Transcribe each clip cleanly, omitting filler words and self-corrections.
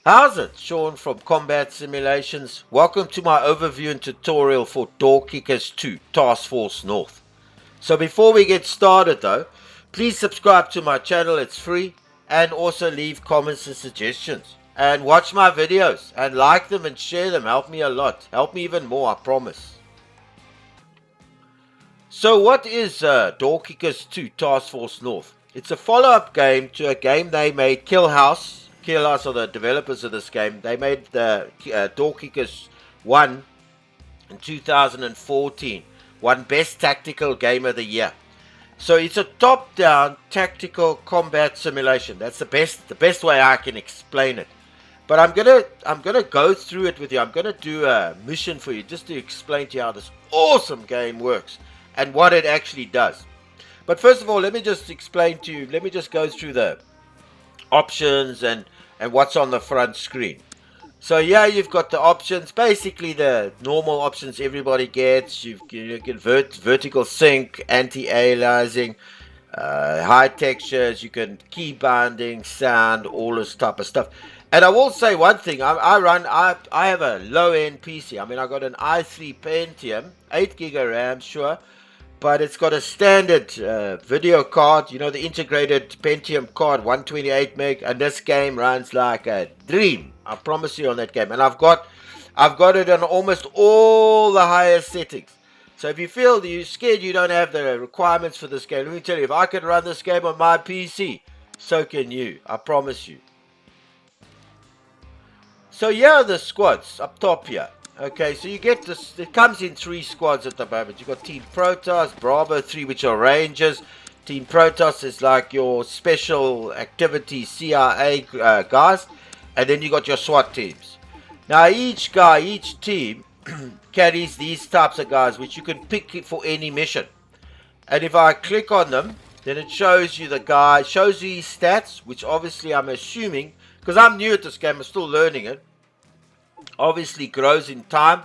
How's it? Sean from Combat Simulations. Welcome to my overview and tutorial for Door Kickers 2 Task Force North. So before we get started though, please subscribe to my channel, it's free, and also leave comments and suggestions. And watch my videos, and like them and share them, help me a lot. Help me even more, I promise. So what is Door Kickers 2 Task Force North? It's a follow-up game to a game they made, Kill House. Kill House are the developers of this game. They made the Door Kickers 1 in 2014. Won Best Tactical Game of the Year. So it's a top-down tactical combat simulation. That's the best way I can explain it. But I'm gonna go through it with you. I'm gonna do a mission for you just to explain to you how this awesome game works and what it actually does. But first of all, let me just explain to you. Let me just go through the options and what's on the front screen. So yeah, you've got the options, basically the normal options everybody gets. You can vertical sync, anti-aliasing, high textures, you can key binding, sound, all this type of stuff. And I will say one thing, I have a low-end PC. I mean, I got an i3 Pentium, 8 gig of RAM, sure, but it's got a standard video card, you know, the integrated Pentium card, 128 meg, and this game runs like a dream. I promise you on that game. And I've got it on almost all the highest settings. So if you feel you're scared you don't have the requirements for this game, let me tell you, if I can run this game on my PC, so can you. I promise you. So here are the squads up top here. Okay, so you get this, it comes in 3 squads at the moment. You've got Team Protoss, Bravo 3, which are Rangers. Team Protoss is like your special activity CIA guys. And then you got your SWAT teams. Now each team carries these types of guys, which you can pick for any mission. And if I click on them, then it shows you the guy, shows you his stats, which obviously I'm assuming, because I'm new at this game, I'm still learning it, obviously grows in time.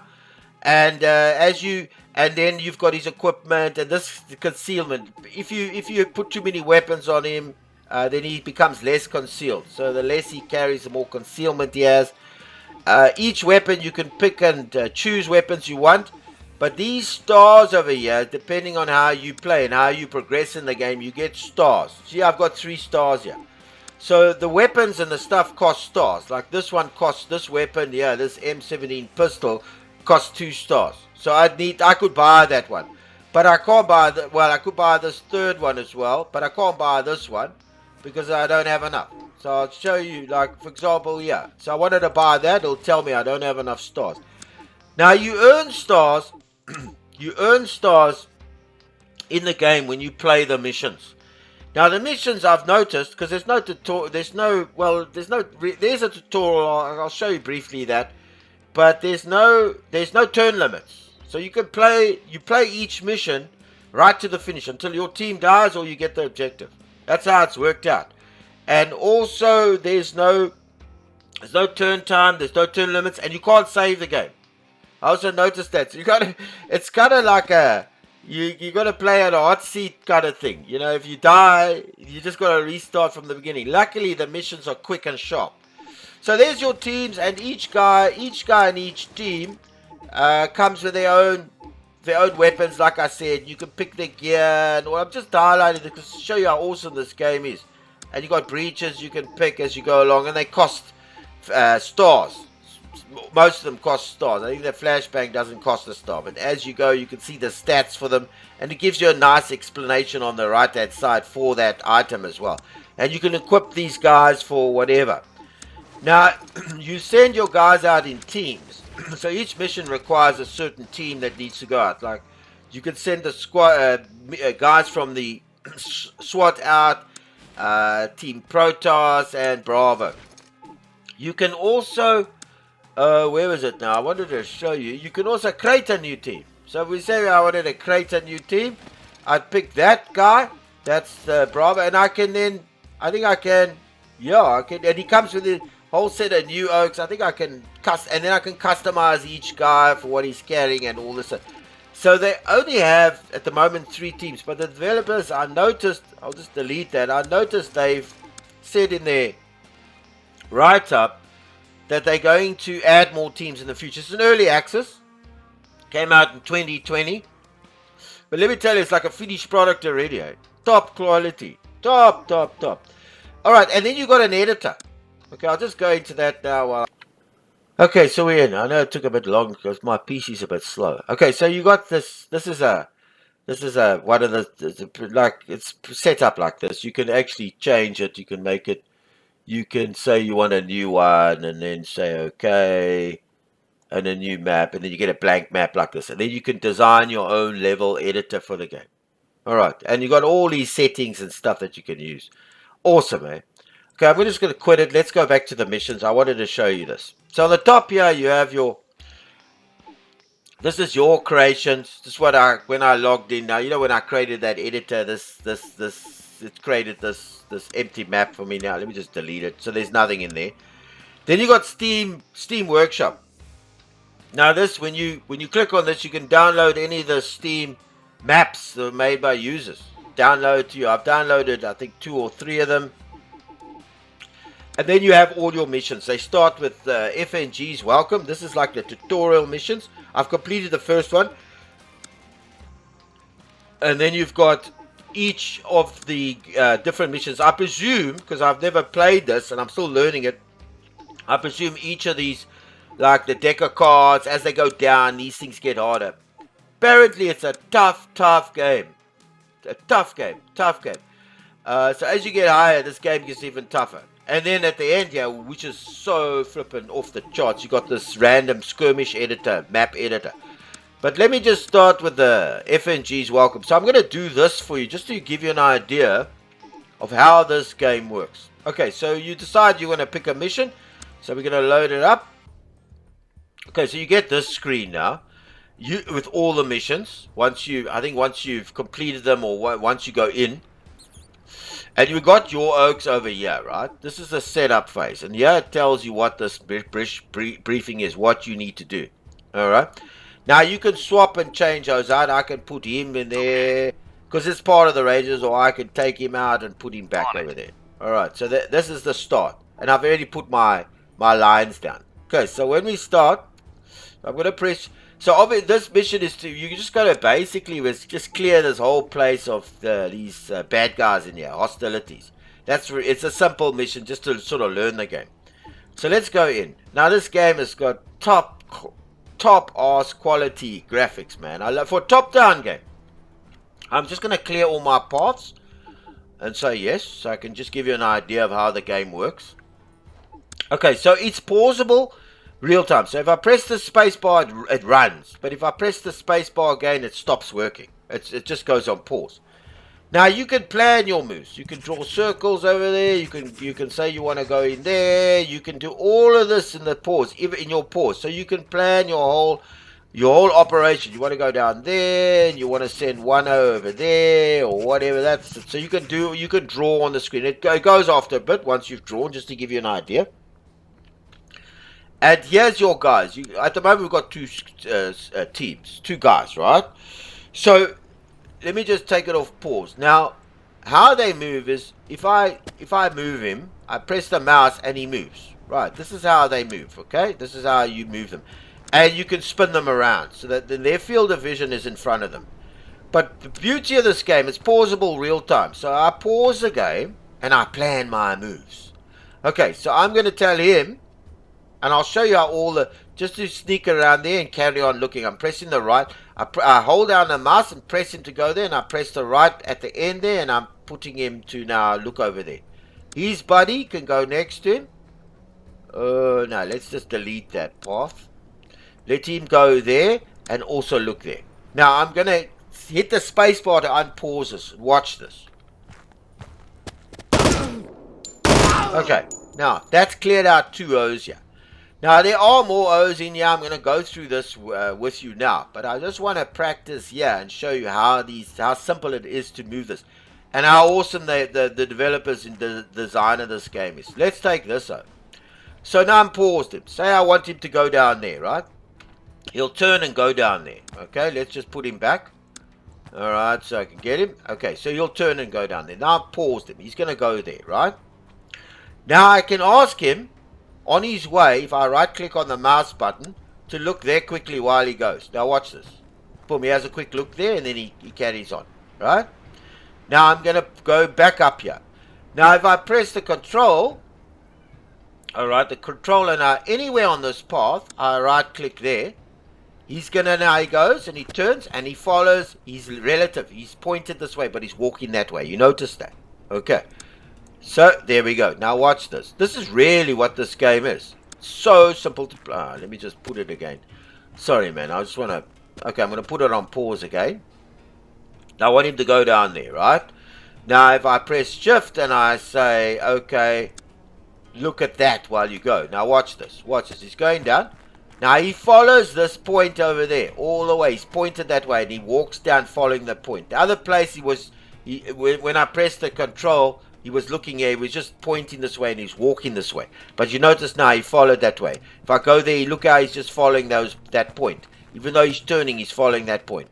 And and then you've got his equipment and this concealment. If you put too many weapons on him, then he becomes less concealed. So the less he carries, the more concealment he has. Each weapon you can pick and choose weapons you want. But these stars over here, depending on how you play and how you progress in the game, you get stars. See, I've got 3 stars here. So the weapons and the stuff cost stars. Like this one costs, this weapon, yeah, this M17 pistol costs 2 stars. So I could buy that one. But I can't buy I could buy this third one as well, but I can't buy this one because I don't have enough. So I'll show you, like, for example, yeah. So I wanted to buy that, it'll tell me I don't have enough stars. Now you earn stars, you earn stars in the game when you play the missions. Now the missions I've noticed, because there's no tutorial, there's a tutorial, I'll show you briefly that, but there's no turn limits. So you play each mission right to the finish until your team dies or you get the objective. That's how it's worked out. And also there's no turn time, there's no turn limits, and you can't save the game. I also noticed that. So it's kind of like you got to play at a hot seat kind of thing. You know, if you die, you just got to restart from the beginning. Luckily, the missions are quick and sharp. So there's your teams, and each guy in each team comes with their own weapons. Like I said, you can pick their gear, and I'm just highlighting it to show you how awesome this game is. And you got breaches you can pick as you go along, and they cost stars. Most of them cost stars. I think the flashbang doesn't cost a star, but as you go you can see the stats for them, and it gives you a nice explanation on the right hand side for that item as well. And you can equip these guys for whatever. Now you send your guys out in teams. So each mission requires a certain team that needs to go out. Like you can send the squad guys from the SWAT out, Team Protoss and Bravo. You can also where is it now? I wanted to show you. You can also create a new team. So if we say I wanted to create a new team, I'd pick that guy. That's Bravo, and I can, and he comes with a whole set of new oaks. I think I can customize each guy for what he's carrying and all this. So they only have at the moment 3 teams, but the developers, I noticed, I'll just delete that. I noticed they've said in their write-up that they're going to add more teams in the future. It's an early access. Came out in 2020. But let me tell you, it's like a finished product already. Eh? Top quality. Top. Alright, and then you got an editor. Okay, I'll just go into that now. Okay, so we're in. I know it took a bit long because my PC's a bit slow. Okay, so you got this. This is one of the like, it's set up like this. You can actually change it. You can make it. You can say you want a new one, and then say okay, and a new map, and then you get a blank map like this, and then you can design your own level editor for the game. All right, and you got all these settings and stuff that you can use. Awesome, eh? Okay, I'm just going to quit it. Let's go back to the missions. I wanted to show you this. So on the top here, you have your. This is your creations. This is what when I logged in. Now you know when I created that editor, it created this empty map for me. Now let me just delete it. So there's nothing in there. Then you got Steam Workshop. Now this, when you click on this, you can download any of the Steam maps that are made by users. Download to you. I've downloaded I think 2 or 3 of them. And then you have all your missions. They start with FNG's welcome. This is like the tutorial missions. I've completed the first one. And then you've got each of the different missions. I presume, because I've never played this and I'm still learning it, I presume each of these, like the deck of cards, as they go down, these things get harder. Apparently it's a tough game. A tough game. So as you get higher, this game gets even tougher. And then at the end here, which is so flippin' off the charts, you got this random skirmish editor, map editor. But let me just start with the FNG's welcome. So I'm going to do this for you, just to give you an idea of how this game works. Okay, so you decide you want to pick a mission. So we're going to load it up. Okay, so you get this screen now. With all the missions. Once you've completed them, or once you go in. And you got your oaks over here, right? This is the setup phase. And here it tells you what this briefing is, what you need to do. Alright? Now you can swap and change those out. I can put him in there, because it's part of the Rangers, or I can take him out and put him back over there. Alright, so this is the start. And I've already put my lines down. Okay, so when we start, I'm going to press. So this mission is you just got to basically just clear this whole place of these bad guys in here, hostilities. It's a simple mission just to sort of learn the game. So let's go in. Now this game has got top ass quality graphics, man. For a top down game. I'm just going to clear all my paths and say yes, so I can just give you an idea of how the game works. Okay, so it's pausable real time. So if I press the space bar, it runs. But if I press the space bar again, it stops working. It just goes on pause. Now you can plan your moves. You can draw circles over there. You can say you want to go in there. You can do all of this in the pause, even in your pause. So you can plan your whole operation. You want to go down there, and you want to send one over there, or whatever that's. So you can draw on the screen. It goes after a bit once you've drawn, just to give you an idea. And here's your guys. At the moment, we've got 2 teams, 2 guys, right? So let me just take it off pause. Now, how they move is if I move him, I press the mouse and he moves. Right? This is how they move. Okay? This is how you move them, and you can spin them around so that their field of vision is in front of them. But the beauty of this game is pausable real time. So I pause the game and I plan my moves. Okay, so I'm going to tell him. And I'll show you how just to sneak around there and carry on looking. I'm pressing the right. I hold down the mouse and press him to go there. And I press the right at the end there. And I'm putting him to now look over there. His buddy can go next to him. No, let's just delete that path. Let him go there and also look there. Now I'm going to hit the space bar to unpause this. Watch this. Okay. Now that's cleared out 2 O's here. Now, there are more O's in here. I'm going to go through this with you now. But I just want to practice here and show you how simple it is to move this. And how awesome the developers and the design of this game is. Let's take this out. So now I'm paused him. Say I want him to go down there, right? He'll turn and go down there. Okay, let's just put him back. Alright, so I can get him. Okay, so he'll turn and go down there. Now I've paused him. He's going to go there, right? Now I can ask him, on his way, if I right click on the mouse button, to look there quickly while he goes. Now watch this. Boom, he has a quick look there and then he carries on. Right? Now I'm going to go back up here. Now if I press the control, alright, the controller now, anywhere on this path, I right click there. He's going to, now he goes and he turns and he follows his relative. He's pointed this way, but he's walking that way. You notice that? Okay. So, there we go. Now watch this. This is really what this game is. So simple to play. Let me just put it again. Sorry, man. I just want to... Okay, I'm going to put it on pause again. Now, I want him to go down there, right? Now, if I press shift and I say, okay, look at that while you go. Now, watch this. Watch this. He's going down. Now, he follows this point over there all the way. He's pointed that way, and he walks down following the point. The other place he was, when I pressed the control, he was looking here. He was just pointing this way, and he's walking this way. But you notice now he followed that way. If I go there, look how he's just following that point. Even though he's turning, he's following that point.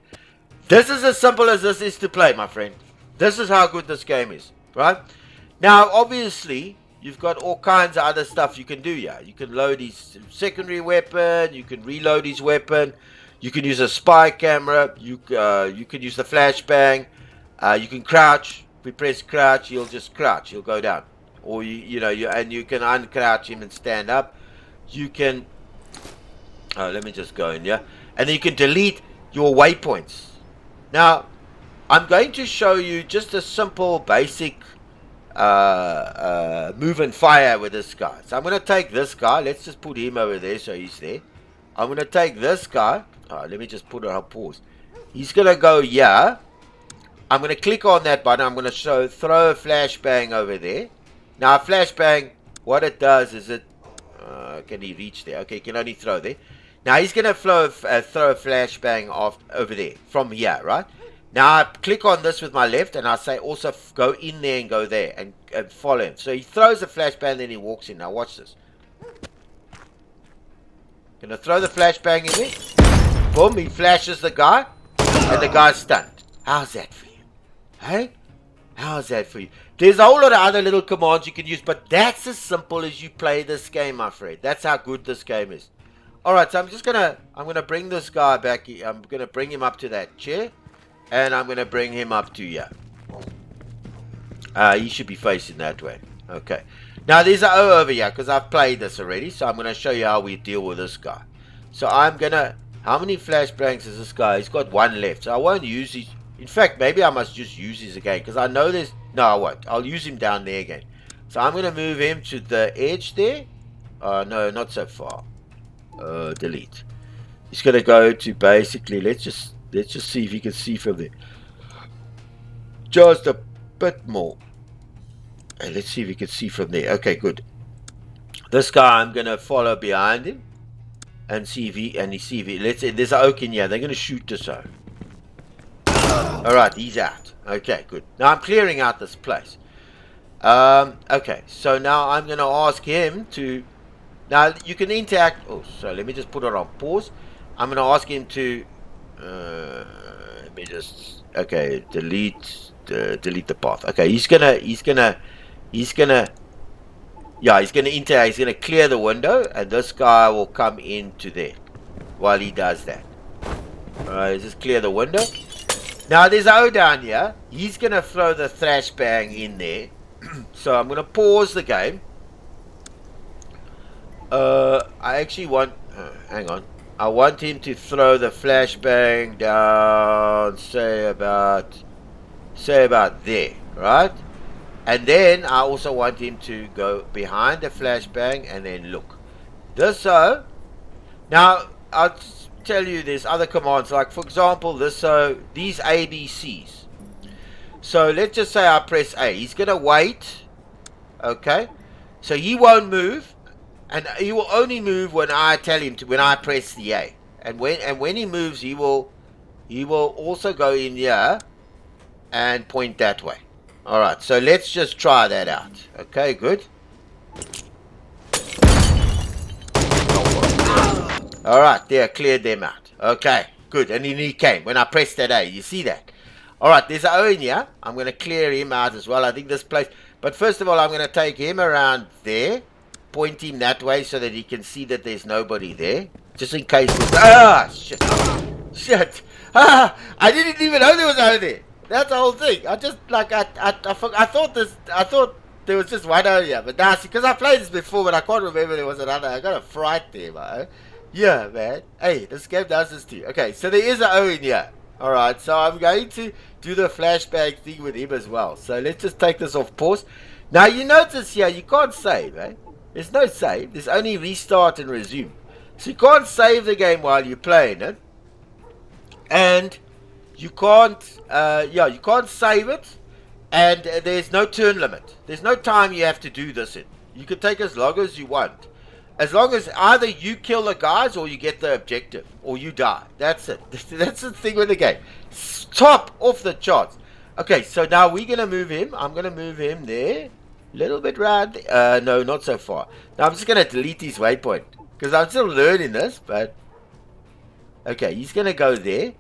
This is as simple as this is to play, my friend. This is how good this game is, right? Now, obviously... You've got all kinds of other stuff you can do here. You can load his secondary weapon. You can reload his weapon. You can use a spy camera. You can use the flashbang. You can crouch. If we press crouch, he'll just crouch. He'll go down. Or you can uncrouch him and stand up. You can. Let me just go in here, and then you can delete your waypoints. Now, I'm going to show you just a simple, basic. Move and fire with this guy. So I'm going to take this guy. Let's just put him over there so he's there. I'm going to take this guy. Let me just put it on pause. He's going to go here. I'm going to click on that button. I'm going to throw a flashbang over there. Now a flashbang, what it does is it... can he reach there? Okay, he can only throw there. Now he's going to throw a flashbang off over there from here, right? Now I click on this with my left and I say also go in there and go there and follow him. So he throws a flashbang, then he walks in. Now watch this. Gonna throw the flashbang in there. Boom, he flashes the guy and the guy's stunned. How's that for you? Hey? How's that for you? There's a whole lot of other little commands you can use, but that's as simple as you play this game, my friend. That's how good this game is. Alright, so I'm gonna bring this guy back. I'm gonna bring him up to that chair. And I'm going to bring him up to here. He should be facing that way. Okay. Now, there's an O over here because I've played this already. So I'm going to show you how we deal with this guy. So I'm going to... How many flashbangs has this guy? He's got one left. So I won't use his... In fact, maybe I must just use his again. Because I know there's... No, I won't. I'll use him down there again. So I'm going to move him to the edge there. No, not so far. Delete. He's going to go to basically... Let's just see if you can see from there. Just a bit more. And let's see if you can see from there. Okay, good. This guy, I'm going to follow behind him. And see if he... Let's say there's an oak in here. They're going to shoot this out. Alright, he's out. Okay, good. Now I'm clearing out this place. Okay, so now I'm going to ask him to... Now, you can interact... Oh, so let me just put it on pause. I'm going to ask him to... let me just delete the path. Okay, he's gonna interact. He's gonna clear the window, and this guy will come into there while he does that. Alright, just clear the window. Now there's O down here. He's gonna throw the flashbang in there. So I'm gonna pause the game. I actually want hang on. I want him to throw the flashbang down, say about there, right? And then I also want him to go behind the flashbang and then look. This so. Now I'll tell you there's other commands, like for example this these ABCs. So let's just say I press A. He's gonna wait. Okay, so he won't move. And he will only move when I tell him to. When I press the A, and when he moves, he will also go in here and point that way. All right. So let's just try that out. Okay. Good. All right. There, cleared them out. Okay. Good. And then he came when I pressed that A. You see that? All right. There's an O in here. I'm going to clear him out as well. I think this place. But first of all, I'm going to take him around there. point him that way so that he can see that there's nobody there, just in case. Shit! Shit! I didn't even know there was over there. That's the whole thing. I just like I thought there was just one over here, but now because I played this before, but I can't remember there was another. I got a fright there, man. Yeah, man. Hey, this game does this to you. Okay, so there is an O in here. Alright, so I'm going to do the flashbang thing with him as well. So let's just take this off pause. Now you notice here, you can't save, eh? There's no save. There's only restart and resume. So you can't save the game while you're playing it. And you can't, you can't save it. And there's no turn limit. There's no time you have to do this in. You can take as long as you want. As long as either you kill the guys or you get the objective. Or you die. That's it. That's the thing with the game. Top off the charts. Okay, so now we're going to move him. I'm going to move him there. A little bit round. No, not so far. Now I'm just going to delete his waypoint. Because I'm still learning this, but... Okay, he's going to go there.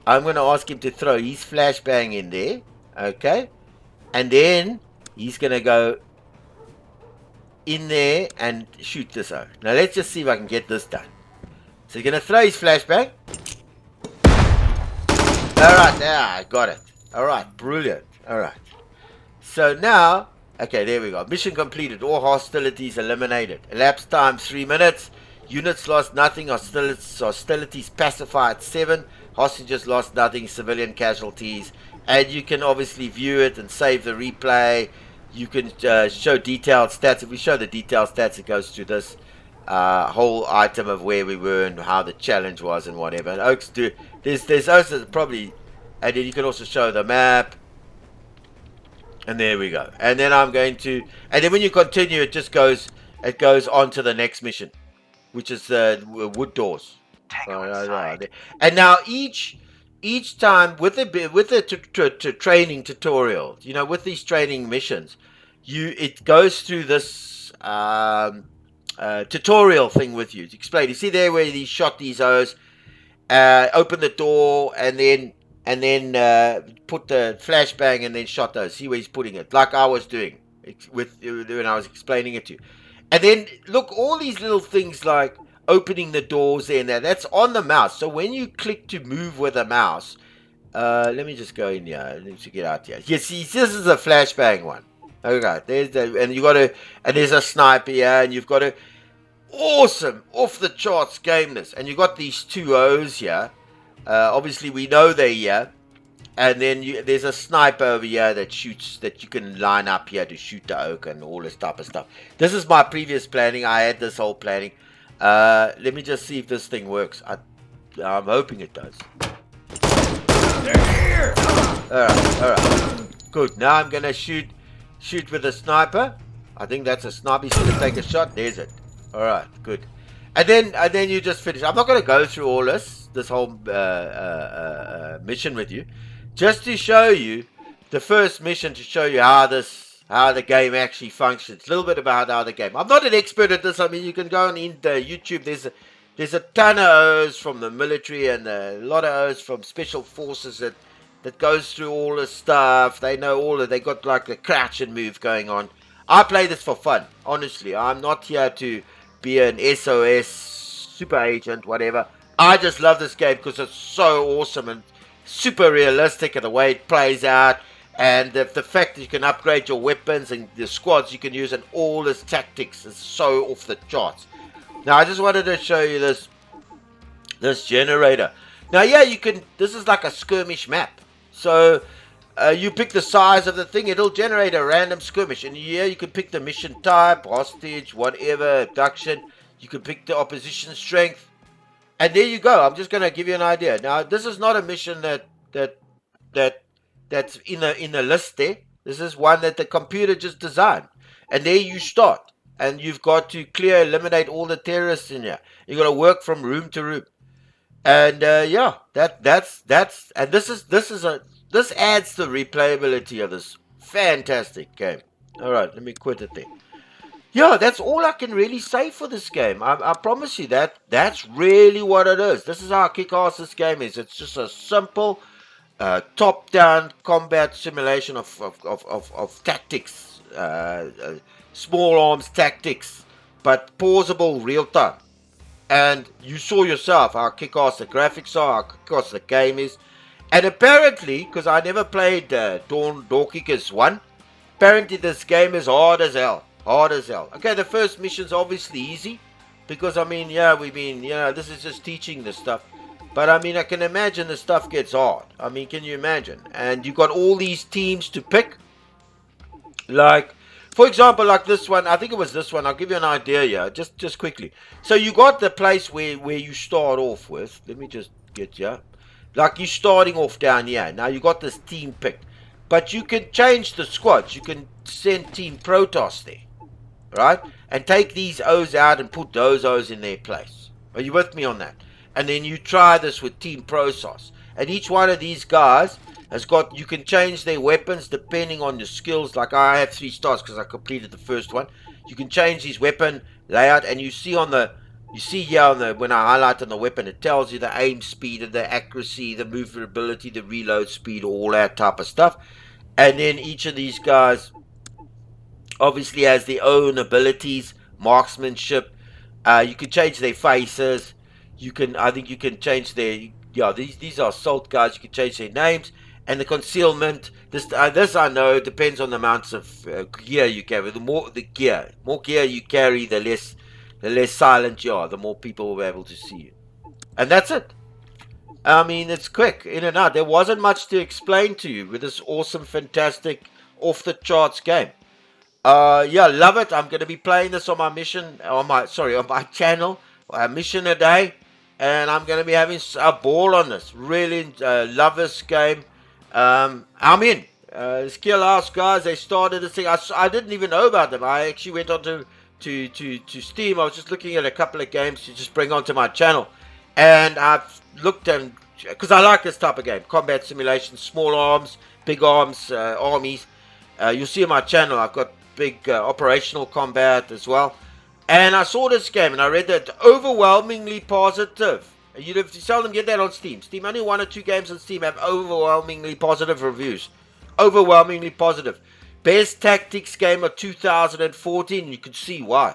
I'm going to ask him to throw his flashbang in there. Okay. And then he's going to go in there and shoot this out. Now let's just see if I can get this done. So he's going to throw his flashbang. Alright, I got it. Alright, brilliant. Alright. So now, okay, there we go. Mission completed. All hostilities eliminated. Elapsed time 3 minutes. Units lost nothing. Hostilities pacified 7. Hostages lost nothing. Civilian casualties. And you can obviously view it and save the replay. You can show detailed stats. If we show the detailed stats, it goes through this whole item of where we were and how the challenge was and whatever. And Oaks do. There's also probably, and then you can also show the map. And there we go. And then I'm going to, and then when you continue, it just goes. It goes on to the next mission, which is wood doors. And now each time with the training tutorial, you know, with these training missions, it goes through this tutorial thing with you to explain. You see there where he shot these O's, open the door, and then put the flashbang and then shot those. See where he's putting it, like I was doing when I was explaining it to you. And then look, all these little things like opening the doors there and there, that's on the mouse. So when you click to move with the mouse, let me just go in here. Let me get out here. You see, this is a flashbang one. Okay, there's the, and you got to, and there's a sniper here, and you've got a awesome, off the charts gameness, and you got these two O's here. Obviously, we know they're here. And then there's a sniper over here that shoots, that you can line up here to shoot the oak and all this type of stuff. This is my previous planning. I had this whole planning. Let me just see if this thing works. I'm hoping it does. Alright. Good. Now I'm going to shoot with a sniper. I think that's a sniper. He's going to take a shot. There's it. Alright, good. And then you just finish. I'm not going to go through all this whole mission with you. Just to show you the first mission, to show you how the game actually functions. A little bit about how the game. I'm not an expert at this. I mean, you can go on YouTube. There's a ton of O's from the military and a lot of O's from special forces that goes through all this stuff. They know all of. They got like the crouch and move going on. I play this for fun. Honestly, I'm not here to be an SOS super agent, whatever. I just love this game because it's so awesome and super realistic in the way it plays out, and the fact that you can upgrade your weapons and the squads you can use and all this tactics is so off the charts. Now I just wanted to show you this generator. Now yeah, you can, this is like a skirmish map, so you pick the size of the thing, it'll generate a random skirmish, and yeah, you can pick the mission type, hostage, whatever, abduction. You can pick the opposition strength. And there you go. I'm just going to give you an idea. Now, this is not a mission that's in a list there. This is one that the computer just designed. And there you start. And you've got to eliminate all the terrorists in here. You've got to work from room to room. And yeah, that's and this adds to the replayability of this fantastic game. All right, let me quit it there. Yeah, that's all I can really say for this game. I promise you that's really what it is. This is how kick-ass this game is. It's just a simple, top-down combat simulation of tactics, small arms tactics. but pausable real time. And you saw yourself how kick-ass the graphics are, how kick-ass the game is. And apparently, because I never played Door Kickers 1, apparently this game is hard as hell. Hard as hell. Okay, the first mission's obviously easy, because I mean, yeah, this is just teaching this stuff. But I mean, I can imagine the stuff gets hard. I mean, can you imagine? And you got all these teams to pick. Like, for example, like this one, I think it was this one. I'll give you an idea here, just quickly. So you got the place where you start off with. Let me just get here. Like you're starting off down here. Now you got this team picked, but you can change the squads. You can send Team Protoss there, right? And take these O's out and put those O's in their place. Are you with me on that? And then you try this with Team Protoss, and each one of these guys has got, you can change their weapons depending on your skills. Like I have 3 stars because I completed the first one. You can change these weapon layout, and you see on the, you see here on the, when I highlight on the weapon, it tells you the aim speed and the accuracy, the movability, the reload speed, all that type of stuff. And then each of these guys obviously has their own abilities, marksmanship. You can change their faces. You can, I think you can change their, yeah, these are assault guys. You can change their names. And the concealment, this I know depends on the amounts of gear you carry. The more gear you carry, the less silent you are. The more people will be able to see you, and that's it. I mean, it's quick in and out. There wasn't much to explain to you with this awesome, fantastic, off the charts game. Yeah, love it. I'm going to be playing this on my mission, on my channel, mission a day, and I'm going to be having a ball on this. Really love this game. I'm in. Skill House guys, they started this thing. I didn't even know about them. I actually went on to Steam. I was just looking at a couple of games to just bring onto my channel, and I've looked, and because I like this type of game, combat simulation, small arms, big arms, armies. You'll see on my channel I've got big operational combat as well. And I saw this game and I read that overwhelmingly positive. You seldom get that on Steam. Steam, only 1 or 2 games on Steam have overwhelmingly positive reviews. Overwhelmingly positive. Best tactics game of 2014. You can see why.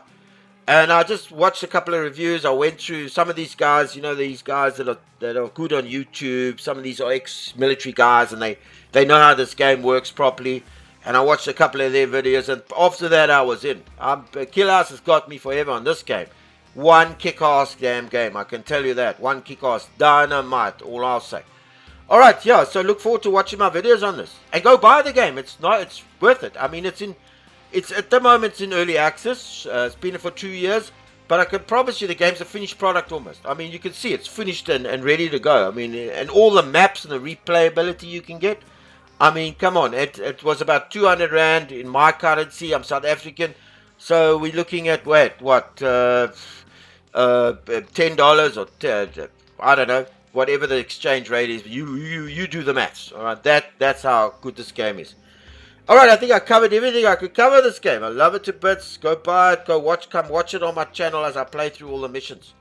And I just watched a couple of reviews. I went through some of these guys. You know, these guys that are good on YouTube. Some of these are ex-military guys, and they know how this game works properly. And I watched a couple of their videos, and after that I was in. Kill House has got me forever on this game. One kick-ass damn game, I can tell you that. One kick-ass dynamite, all I'll say. Alright, yeah, so look forward to watching my videos on this. And go buy the game, it's worth it. I mean, it's at the moment it's in early access. It's been for 2 years. But I can promise you the game's a finished product almost. I mean, you can see it's finished and ready to go. I mean, and all the maps and the replayability you can get. I mean, come on, it was about 200 Rand in my currency. I'm South African. So we're looking at, what, $10 or I don't know, whatever the exchange rate is. You do the maths, all right? That's how good this game is. All right, I think I covered everything I could cover this game. I love it to bits. Go buy it, come watch it on my channel as I play through all the missions.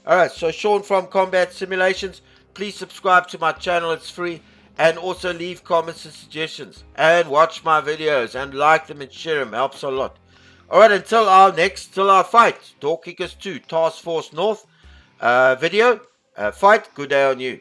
All right, so Sean from Combat Simulations. Please subscribe to my channel, it's free. And also leave comments and suggestions. And watch my videos. And like them and share them. Helps a lot. Alright, until our fight. Door Kickers 2. Task Force North. Video. Fight. Good day on you.